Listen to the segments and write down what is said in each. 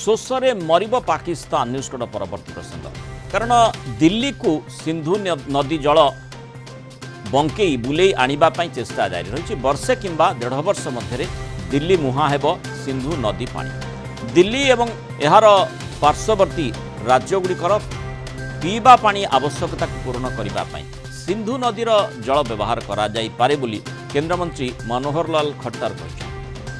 ଶୋଷରେ ମରିବ Pakistan news code ପରବର୍ତ୍ତୀ ପ୍ରସଙ୍ଗ। କାରଣ ଦିଲ୍ଲୀକୁ ସିନ୍ଧୁ ନଦୀ ଜଳ ବଙ୍କେଇ ବୁଲେଇ ଆଣିବା ପାଇଁ ଚେଷ୍ଟା ଜାରି ରହିଛି। ବର୍ଷେ କିମ୍ବା 1.5 ବର୍ଷ ମଧ୍ୟରେ ଦିଲ୍ଲୀ ମୁହାଁ ହେବ ସିନ୍ଧୁ ନଦୀ ପାଣି। ଦିଲ୍ଲୀ ଏବଂ ଏହାର ପାର୍ଶ୍ୱବର୍ତ୍ତୀ ରାଜ୍ୟଗୁଡ଼ିକର ପିଇବା ପାଣି ଆବଶ୍ୟକତାକୁ ପୂରଣ କରିବା ପାଇଁ ସିନ୍ଧୁ ନଦୀର ଜଳ ବ୍ୟବହାର କରାଯାଇପାରେ ବୋଲି କେନ୍ଦ୍ରମନ୍ତ୍ରୀ ମନୋହର ଲାଲ ଖଟ୍ଟର କହିଛନ୍ତି।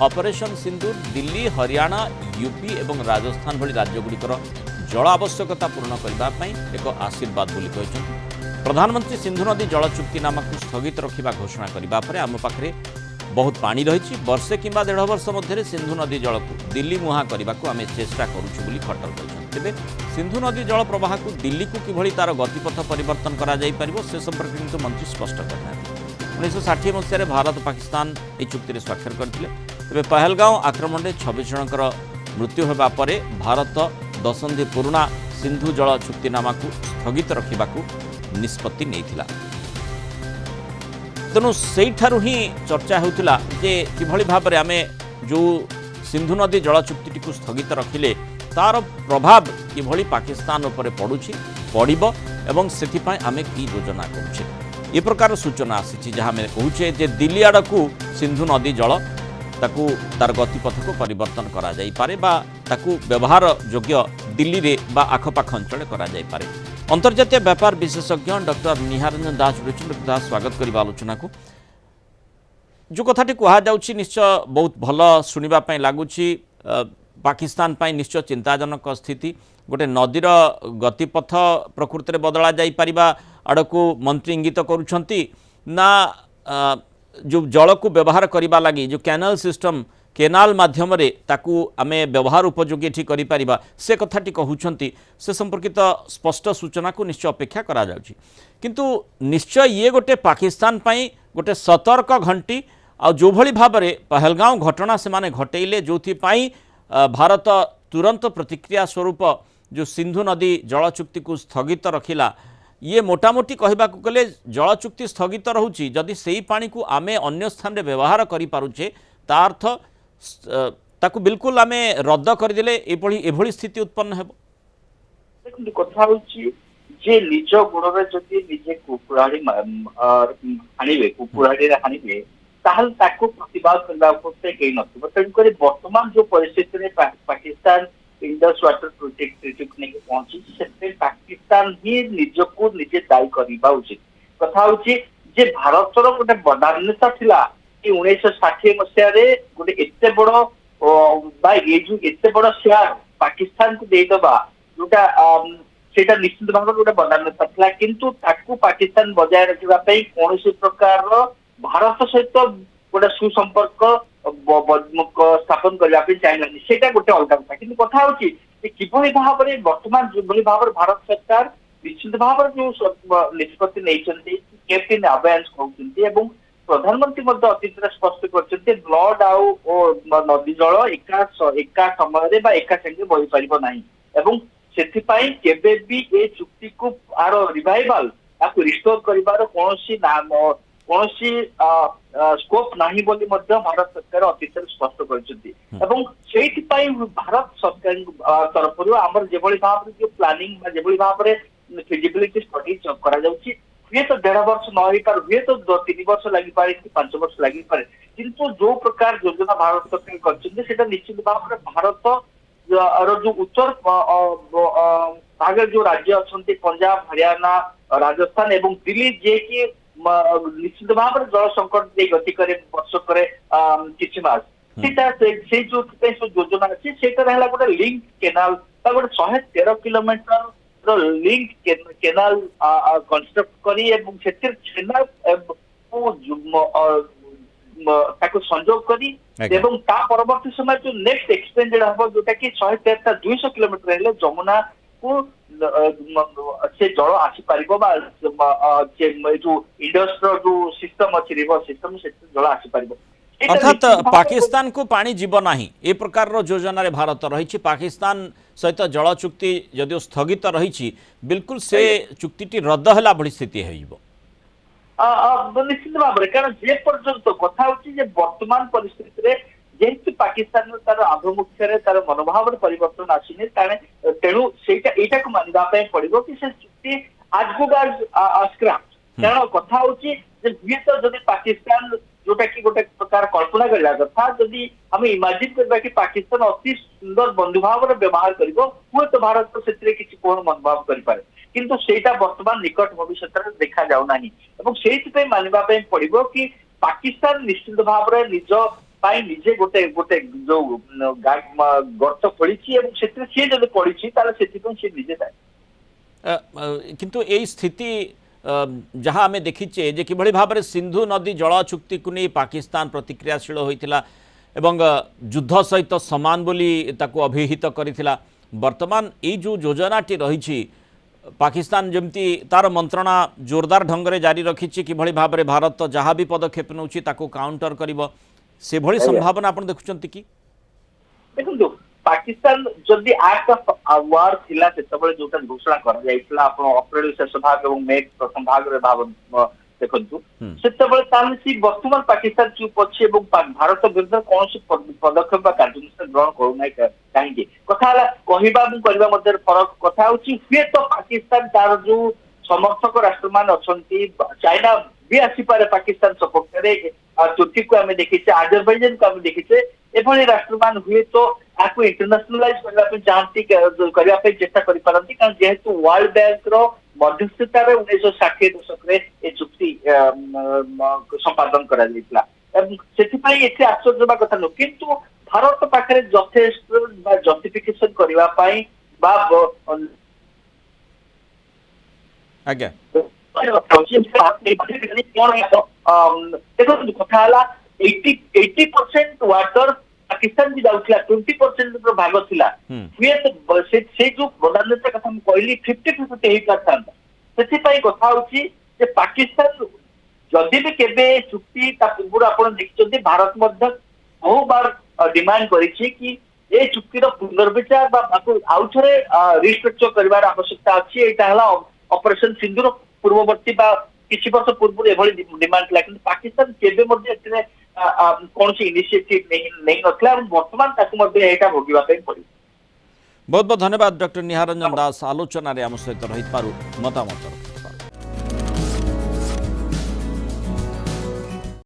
ଅପରେସନ ସିନ୍ଦୁର ଦିଲ୍ଲୀ, ହରିୟାଣା, ୟୁପି ଏବଂ ରାଜସ୍ଥାନ ଭଳି ରାଜ୍ୟଗୁଡ଼ିକର ଜଳ ଆବଶ୍ୟକତା ପୂରଣ କରିବା ପାଇଁ ଏକ ଆଶୀର୍ବାଦ ବୋଲି କହିଛନ୍ତି। ପ୍ରଧାନମନ୍ତ୍ରୀ ସିନ୍ଧୁ ନଦୀ ଜଳ ଚୁକ୍ତିନାମାକୁ ସ୍ଥଗିତ ରଖିବା ଘୋଷଣା କରିବା ପରେ ଆମ ପାଖରେ ବହୁତ ପାଣି ରହିଛି। ବର୍ଷେ କିମ୍ବା 1.5 ବର୍ଷ ମଧ୍ୟରେ ସିନ୍ଧୁ ନଦୀ ଜଳକୁ ଦିଲ୍ଲୀ ମୁହାଁ କରିବାକୁ ଆମେ ଚେଷ୍ଟା କରୁଛୁ ବୋଲି ଖଟ୍ଟର କହିଛନ୍ତି। ତେବେ ସିନ୍ଧୁ ନଦୀ ଜଳ ପ୍ରବାହକୁ ଦିଲ୍ଲୀକୁ କିଭଳି ତାର ଗତିପଥ ପରିବର୍ତ୍ତନ କରାଯାଇପାରିବ ସେ ସମ୍ପର୍କରେ କିନ୍ତୁ ମନ୍ତ୍ରୀ ସ୍ପଷ୍ଟ କରିନାହାନ୍ତି। 1960 ମସିହାରେ ଭାରତ ପାକିସ୍ତାନ ଏହି ଚୁକ୍ତିରେ ସ୍ୱାକ୍ଷର କରିଥିଲେ। ତେବେ ପହଲଗାଁଓ ଆକ୍ରମଣରେ 26 ଜଣଙ୍କର ମୃତ୍ୟୁ ହେବା ପରେ ଭାରତ ଦଶନ୍ଧି ପୁରୁଣା ସିନ୍ଧୁ ଜଳ ଚୁକ୍ତିନାମାକୁ ସ୍ଥଗିତ ରଖିବାକୁ ନିଷ୍ପତ୍ତି ନେଇଥିଲା। ତେଣୁ ସେଇଠାରୁ ହିଁ ଚର୍ଚ୍ଚା ହେଉଥିଲା ଯେ କିଭଳି ଭାବରେ ଆମେ ଯେଉଁ ସିନ୍ଧୁ ନଦୀ ଜଳ ଚୁକ୍ତିଟିକୁ ସ୍ଥଗିତ ରଖିଲେ ତାର ପ୍ରଭାବ କିଭଳି ପାକିସ୍ତାନ ଉପରେ ପଡ଼ିବ ଏବଂ ସେଥିପାଇଁ ଆମେ କି ଯୋଜନା କରୁଛେ। ଏ ପ୍ରକାର ସୂଚନା ଆସିଛି ଯାହା ଆମେ କହୁଛେ ଯେ ଦିଲ୍ଲୀ ଆଡ଼କୁ ସିନ୍ଧୁ ନଦୀ ଜଳ ତାକୁ ତାର ଗତିପଥକୁ ପରିବର୍ତ୍ତନ କରାଯାଇପାରେ ବା ତାକୁ ବ୍ୟବହାର ଯୋଗ୍ୟ ଦିଲ୍ଲୀରେ ବା ଆଖପାଖ ଅଞ୍ଚଳରେ କରାଯାଇପାରେ। अंतर्जातीय व्यापार विशेषज्ञ डॉक्टर निहारंजन दास जोड़ी दास स्वागत करवा आलोचना को जो कथाटी कहुच्छी निश्चय बहुत भल शुणापी लगुच पाकिस्तान निश्चय चिंताजनक स्थिति गोटे नदीर गतिपथ प्रकृति में बदला जापर आड़ को मंत्री इंगित करुँच ना जो जल को व्यवहार करने लगी जो कैनाल सिस्टम केनाल माध्यम ताकू आमे व्यवहार उपयोगी एठी करि परिबा से कथाटी कहउछंती से संपर्कित स्पष्ट सूचना को निश्चय अपेक्षा करा जाउछि। किंतु निश्चय ये गोटे पाकिस्तान पई गोटे सतर्क घंटी आ जो भली भाबरे पहलगांव घटना से माने घटेइले जोथि पई भारत तुरंत प्रतिक्रिया स्वरूप जो सिंधु नदी जल चुक्ति को स्थगित रखिला ये मोटामोटी कहबा को गले जल चुक्ति स्थगित रहउछि जदि सेही पानी को आमे अन्य स्थान रे व्यवहार करि पारुछे ता अर्थ ताकू बिल्कुल आमे रद्द करदेले एभली स्थिति उत्पन्न हेबो। देखो कथा होची जे निज गुणरे जति निजे कुकुराडी हानिबे कुकुराडी रे हानिबे ताहल ताकू प्रतिवाद करबा पड़ते केई नथिबो। तेन करे वर्तमान जो परिस्थिति रे Pakistan Indus water project treaty को नहीं पहुंची से पाकिस्तान ही निजको निजे दायी करबा उचित। कथा होची जे भारतर गोटे बदान्यता थिला 1960 मसीह गोटे एते बड़ जो एते बड़ शेयर पाकिस्तान को देदबा जोटा सेटा निश्चित भाव गोटे बदान्यता था किंतु ताकू पाकिस्तान बजाय रखा कौन प्रकार भारत सहित गोटे सुसंपर्क स्थापन करने चाहिए सेटा गोटे अलग कथा कि कथा होची किभली भाव में वर्तमान जो भाव भारत सरकार निश्चित भाव जो निष्पत्ति नहीं कैप्टेन अभयंस कहते प्रधानमंत्री अतीत स्पष्ट करते ब्लड आउ नदी जल एका समय एका संगे बही पार ना से केबे भी ए चुक्ति को आर रिवाइवल आपको रिस्टोर करिवार कौन स्कोप नाही बोली भारत सरकार अतीत स्पष्ट करछथि एवं सेहितपई भारत सरकार तरफ आमर जेभली भाव जो प्लानिंग जेभली भाव फिजिबिलिटी स्टडी करा जाउछि हुए तो 1.5 वर्ष न हो पार हुए तो 3 वर्ष लगी पारे कि 5 वर्ष लगी पारे किंतु जो प्रकार योजना भारत सरकार करछथि निश्चित भाव में भारत जो उत्तर भाग जो राज्य अच्छा पंजाब हरियाणा राजस्थान एवं दिल्ली जे कि निश्चित भाव में जल संकट गति करे वर्षक किछि मास से जो योजना अच्छी से गोटे लिंक केनाल गोटे 113 किलोमीटर लिंक केनाल कंस्ट्रक्ट करी एवं संजोग करी एवं ता परवर्ती समय जो नेक्स्ट एक्सटेंडेड हम जोटा कि 113 200 किलोमीटर हेले जमुना को से जल आसी पारिबो जो इंडस्ट्रियल जो सिस्टम अच्छी रिवर सिस्टम से जल आसी पारिबो अर्थात पाकिस्तान को पानी जीव नाही ए प्रकार योजना रे भारत रही पाकिस्तान सहित जल चुक्ति जदिव स्थगित रही बिल्कुल से चुक्ति रद्द है भली स्थिति हो निश्चित भाव में कारण जे पर्यंत कथा होची जे वर्तमान परिस्थिति रे ଯେହେତୁ ପାକିସ୍ତାନ ତାର ଆଭିମୁଖ୍ୟରେ ତାର ମନୋଭାବରେ ପରିବର୍ତ୍ତନ ଆସିନି ତେଣୁ ଏଇଟାକୁ ମାନିବା ପାଇଁ ପଡିବ କି ସେ ଚୁକ୍ତି ଆଜକୁ ସ୍କ୍ରାପ୍। କାରଣ କଥା ହଉଛି ଯେ ହୁଏତ ଯଦି ପାକିସ୍ତାନ ଯୋଉଟା କି ଗୋଟେ ପ୍ରକାର କଳ୍ପନା କରିବା କଥା, ଯଦି ଆମେ ଇମାଜିନ କରିବା କି ପାକିସ୍ତାନ ଅତି ସୁନ୍ଦର ବନ୍ଧୁ ଭାବରେ ବ୍ୟବହାର କରିବ, ହୁଏତ ଭାରତ ସେଥିରେ କିଛି କୋଣ ମନୋଭାବ କରିପାରେ, କିନ୍ତୁ ସେଇଟା ବର୍ତ୍ତମାନ ନିକଟ ଭବିଷ୍ୟତରେ ଦେଖାଯାଉନାହିଁ। ଏବଂ ସେଇଥିପାଇଁ ମାନିବା ପାଇଁ ପଡିବ କି ପାକିସ୍ତାନ ନିଶ୍ଚିତ ଭାବରେ ନିଜ ପାଇଁ ନିଜେ ଗୋଟେ ଗୋଟେ ଯୋଉ ଗର୍ତ୍ତ ଖୋଳିଛି ଏବଂ ସେଥିରେ ସିଏ ଯଦି ପଡିଛି ତାହେଲେ ସେଥିପାଇଁ ସିଏ ନିଜେ ଦାୟୀ। किंतु यही स्थिति जहाँ आम देखीचे जे किभଳି भाबरे सिंधु नदी जल चुक्ति को नहीं पाकिस्तान प्रतिक्रियाशील होइथिला एवं युद्ध सहित समान बोली ताकू अभिहित करिथिला। वर्तमान ये जो योजनाटी रही पाकिस्तान जमती तार मंत्रणा जोरदार ढंग जारी रखी किभଳି भाबरे भारत जहाँ भी पदक्षेप नउची ताकू काउंटर करिवो से भଳି संभावना आपण देखुचंती कि? देखो पाकिस्तान जदि एक्ट ऑफ वार थिला सेतबळे जोटा घोषणा करा जाइतला आपण अप्रैल शेष भाग और मे प्रथम भाग रे भाव देखंतु सेतबळे तान सी वर्तमान पाकिस्तान चुप अछि एवं भारत विरुद्ध कौन सी पदक्षेप बा कार्यानुष्ठान ग्रहण करू नै काहेकि कथा हला कहिबा मु करबा मध्ये फरक कथा होछि हुए तो पाकिस्तान तार जो समर्थक राष्ट्रमान अछंती चाइना भी आसी पारे पाकिस्तान सपोर्ट करे, तुर्की को आम देखीचे, आजरबैजान को आम देखीचे, एभली राष्ट्रमान हुए तो आपको इंटरनेशनलाइज करने चाहती करने चेष्टा करि पारंती कारण जेहेतु वर्ल्ड बैंक रो मध्यस्थतार 1960 दशक रे ए चुक्ति संपादन करा जाइतला। सेथिपाई एथे आश्चर्य बा कथा न, किंतु भारत पाखरे यथेष्ट बा जस्टिफिकेशन करबा पई बा आज्ञा देखो कथा हला 80% वाटर पाकिस्तान भी जाउथला, 20% रो भाग थिला हुए तो से जो प्रधानमंत्री कथा हम कहली 50-50 हेई करथान। सेति पई कथा होची जे पाकिस्तान जदि भी केबे चुक्ति ता पूरा आपण देखिचंती भारत मध्य बहु बार डिमांड करिछि कि ए चुक्ति रो पुनर्विचार बा आउ थरे रिस्ट्रक्चर करबार आवश्यकता अछि। एटा हला ऑपरेशन सिंधुर पूर्ववर्ती बा किछि वर्ष पूर्व एभली डिमांड ला, किंतु पाकिस्तान केबे मध्ये एतने कौन सी इनिशिएटिव नहीं नथला और वर्तमान ताकू मध्ये एटा भोगिबा पे पड़ी। बहुत बहुत धन्यवाद डॉक्टर निहारंजन दास आलोचना रे आम सहित रही पारु मतामत।